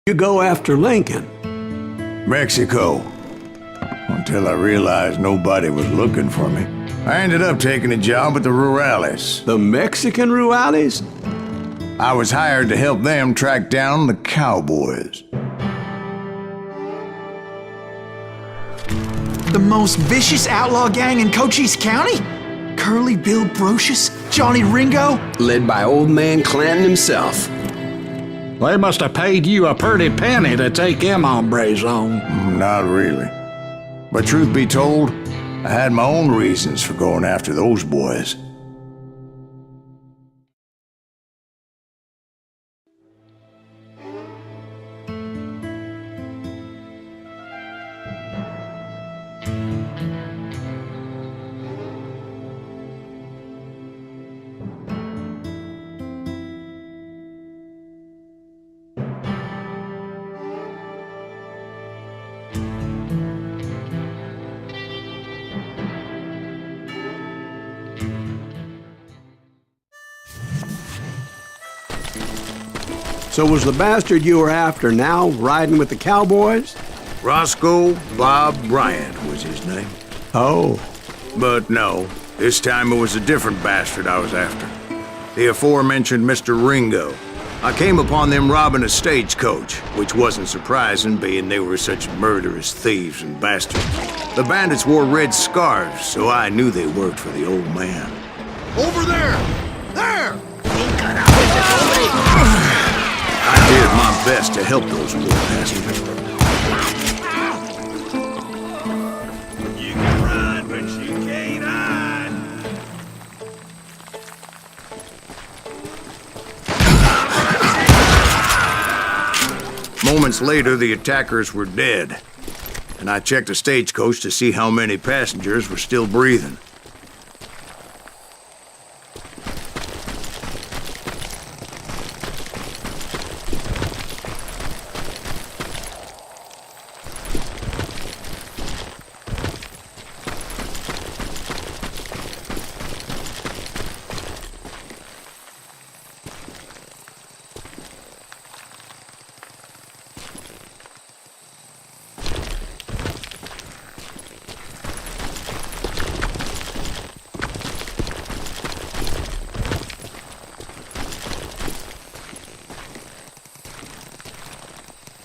you go after Lincoln? Mexico. Until I realized nobody was looking for me. I ended up taking a job at the Rurales. The Mexican Rurales? I was hired to help them track down the cowboys. The most vicious outlaw gang in Cochise County? Curly Bill Brocious? Johnny Ringo? Led by old man Clanton himself. They must have paid you a pretty penny to take them hombres on. Not really. But truth be told, I had my own reasons for going after those boys. So was the bastard you were after now riding with the cowboys? Roscoe Bob Bryant was his name. Oh. But no, this time it was a different bastard I was after. The aforementioned Mr. Ringo. I came upon them robbing a stagecoach, which wasn't surprising, being they were such murderous thieves and bastards. The bandits wore red scarves, so I knew they worked for the old man. Over there! There! I did my best to help those poor bastards. You can run, but you can't hide. Moments later, the attackers were dead, and I checked the stagecoach to see how many passengers were still breathing.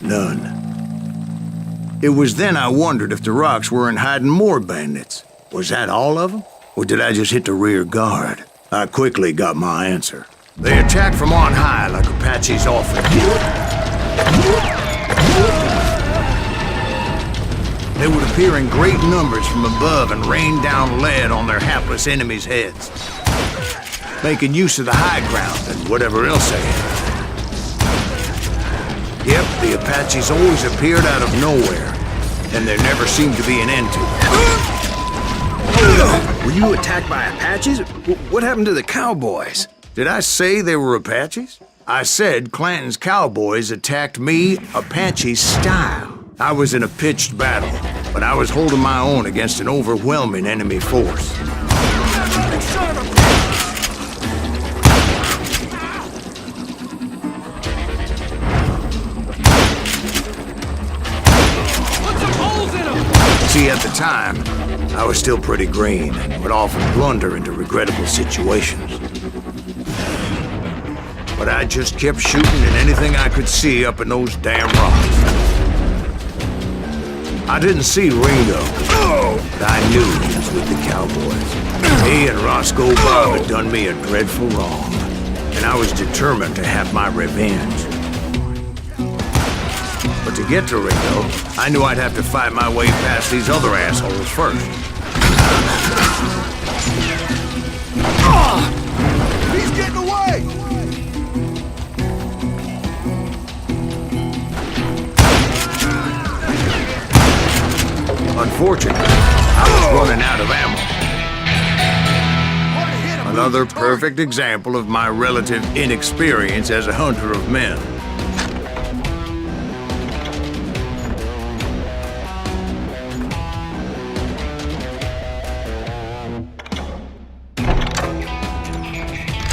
None. It was then I wondered if the rocks weren't hiding more bandits. Was that all of them? Or did I just hit the rear guard? I quickly got my answer. They attacked from on high like Apaches often do. They would appear in great numbers from above and rain down lead on their hapless enemies' heads, making use of the high ground and whatever else they had. Yep, the Apaches always appeared out of nowhere, and there never seemed to be an end to it. Were you attacked by Apaches? What happened to the cowboys? Did I say they were Apaches? I said Clanton's cowboys attacked me Apache style. I was in a pitched battle, but I was holding my own against an overwhelming enemy force. See, at the time, I was still pretty green and would often blunder into regrettable situations. But I just kept shooting at anything I could see up in those damn rocks. I didn't see Ringo, but I knew he was with the cowboys. He and Roscoe Bob had done me a dreadful wrong, and I was determined to have my revenge. But to get to Ringo, I knew I'd have to fight my way past these other assholes first. He's getting away! Unfortunately, I was running out of ammo. Another perfect example of my relative inexperience as a hunter of men.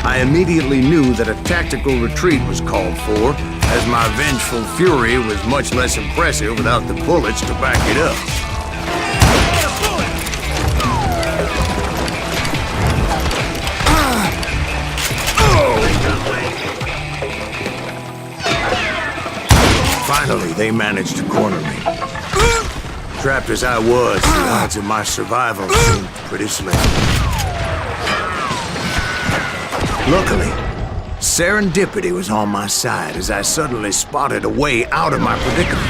I immediately knew that a tactical retreat was called for, as my vengeful fury was much less impressive without the bullets to back it up. Finally, they managed to corner me. Trapped as I was, the odds of my survival seemed pretty slim. Luckily, serendipity was on my side as I suddenly spotted a way out of my predicament.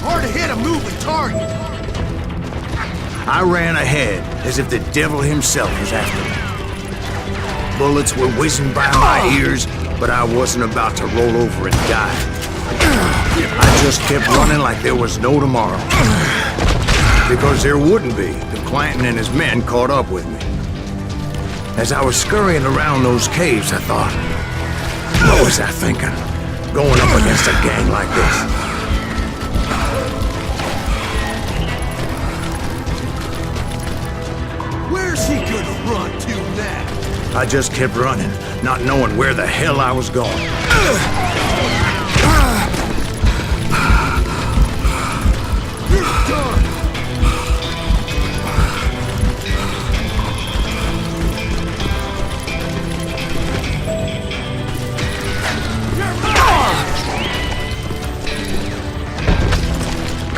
Hard to hit a moving target. I ran ahead as if the devil himself was after me. Bullets were whizzing by my ears, but I wasn't about to roll over and die. I just kept running like there was no tomorrow. Because there wouldn't be if Clanton and his men caught up with me. As I was scurrying around those caves, I thought, what was I thinking? Going up against a gang like this? Where's he gonna run to now? I just kept running, not knowing where the hell I was going. You're done.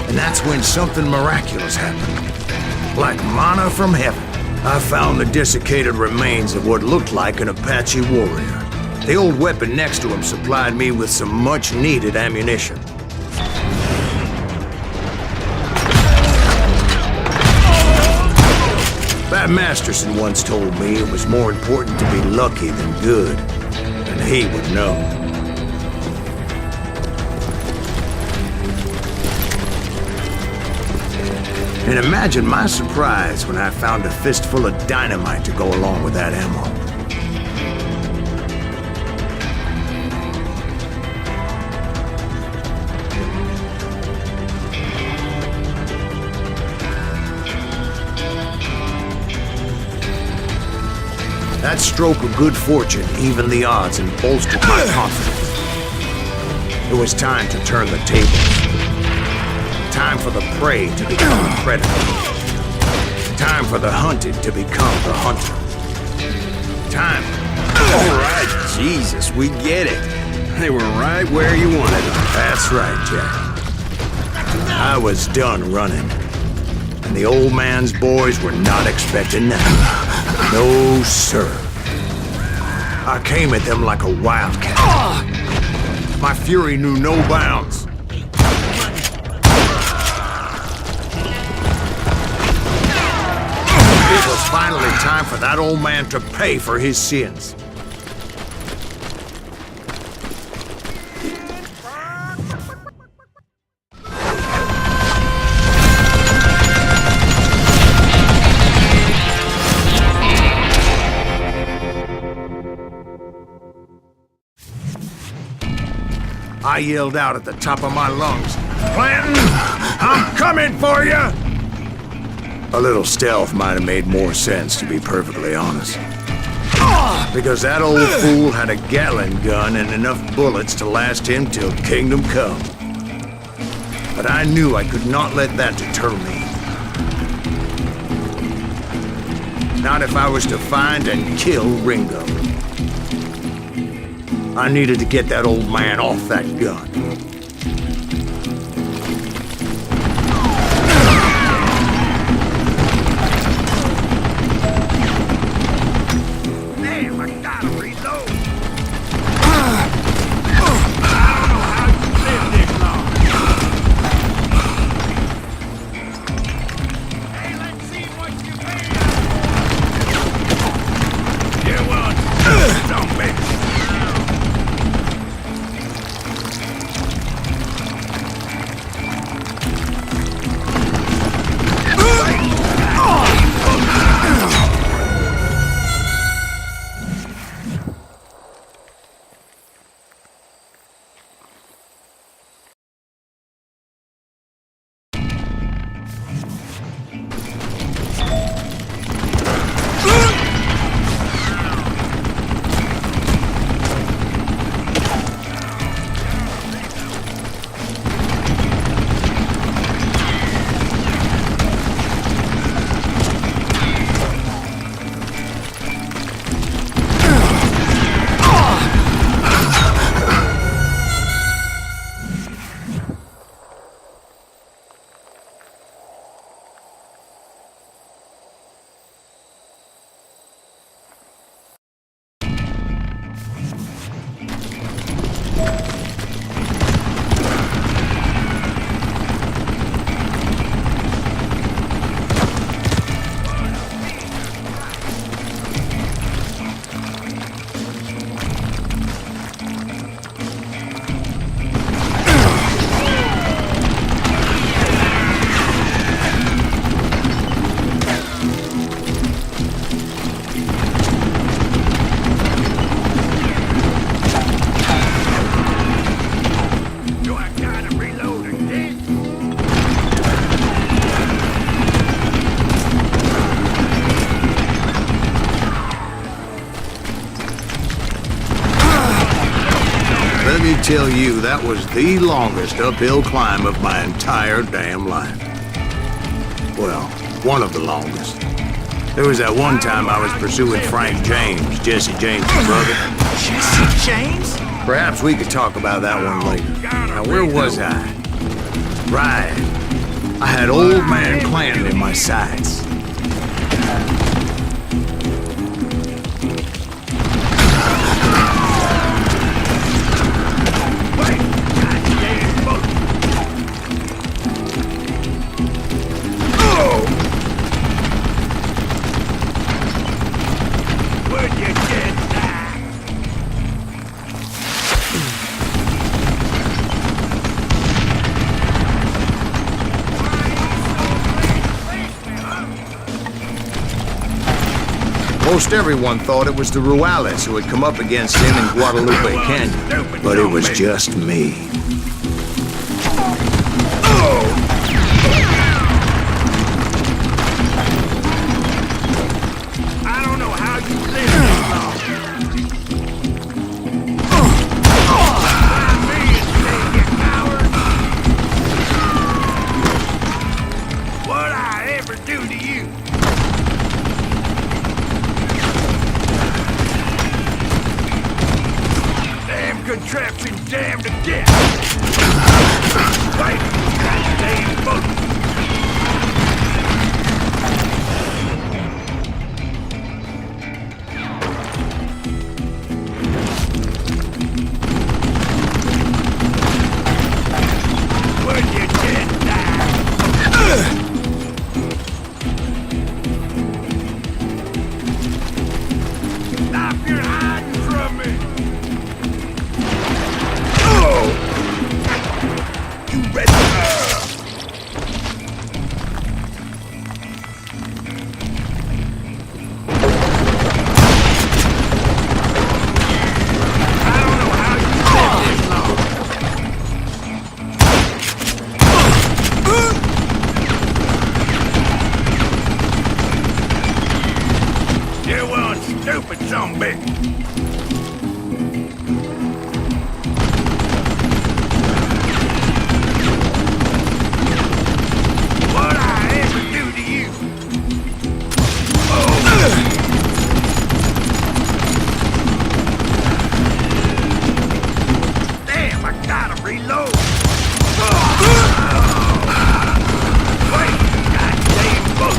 And that's when something miraculous happened. Like manna from heaven. I found the desiccated remains of what looked like an Apache warrior. The old weapon next to him supplied me with some much-needed ammunition. Bat Masterson once told me it was more important to be lucky than good, and he would know. And imagine my surprise when I found a fistful of dynamite to go along with that ammo. That stroke of good fortune evened the odds and bolstered my confidence. It was time to turn the tables. Time for the prey to become the predator. Time for the hunted to become the hunter. Time. All right, Jesus, we get it. They were right where you wanted them. That's right, Jack. I was done running. And the old man's boys were not expecting that. No, sir. I came at them like a wildcat. My fury knew no bounds. It was finally time for that old man to pay for his sins. I yelled out at the top of my lungs, "Clanton, I'm coming for you!" A little stealth might have made more sense, to be perfectly honest. Because that old fool had a Gatling gun and enough bullets to last him till kingdom come. But I knew I could not let that deter me. Not if I was to find and kill Ringo. I needed to get that old man off that gun. Damn, I gotta reload. I don't know how you lived this long. Hey, let's see what you made. Yeah, well, don't make it. Let me tell you, that was the longest uphill climb of my entire damn life. Well, one of the longest. There was that one time I was pursuing Frank James, Jesse James' brother. Jesse James? Perhaps we could talk about that one later. Now, where was I? Right. I had old man Clanton in my sights. Most everyone thought it was the Ruales who had come up against him in Guadalupe Canyon, but it was just me. I don't know how you live this long. What'd I ever do to you? Contraption damned to death! Wait! Goddamn boat! Would you just die? Stop your hiding from me! Stupid zombie! What'd I ever do to you? Damn, I gotta reload! Wait, goddamn boat!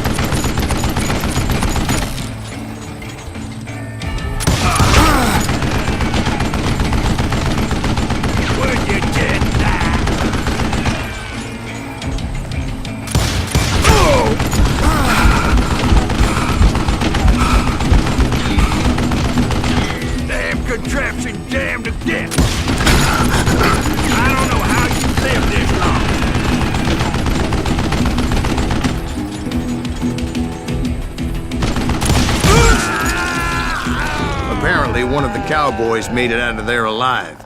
Contraption damned to death! I don't know how you live this long. Apparently, one of the cowboys made it out of there alive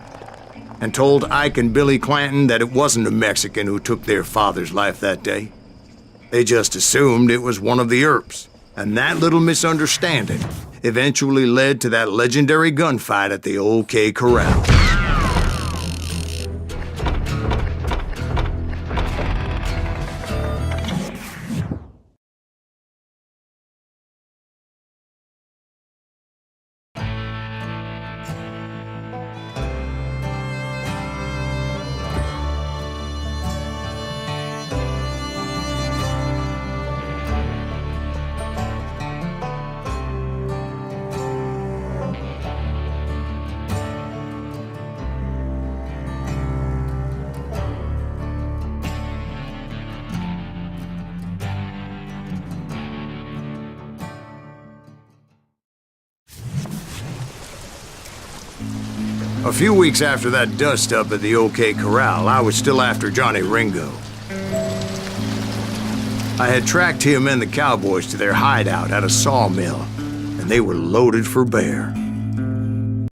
and told Ike and Billy Clanton that it wasn't a Mexican who took their father's life that day. They just assumed it was one of the Earps, and that little misunderstanding eventually led to that legendary gunfight at the OK Corral. A few weeks after that dust-up at the OK Corral, I was still after Johnny Ringo. I had tracked him and the cowboys to their hideout at a sawmill, and they were loaded for bear.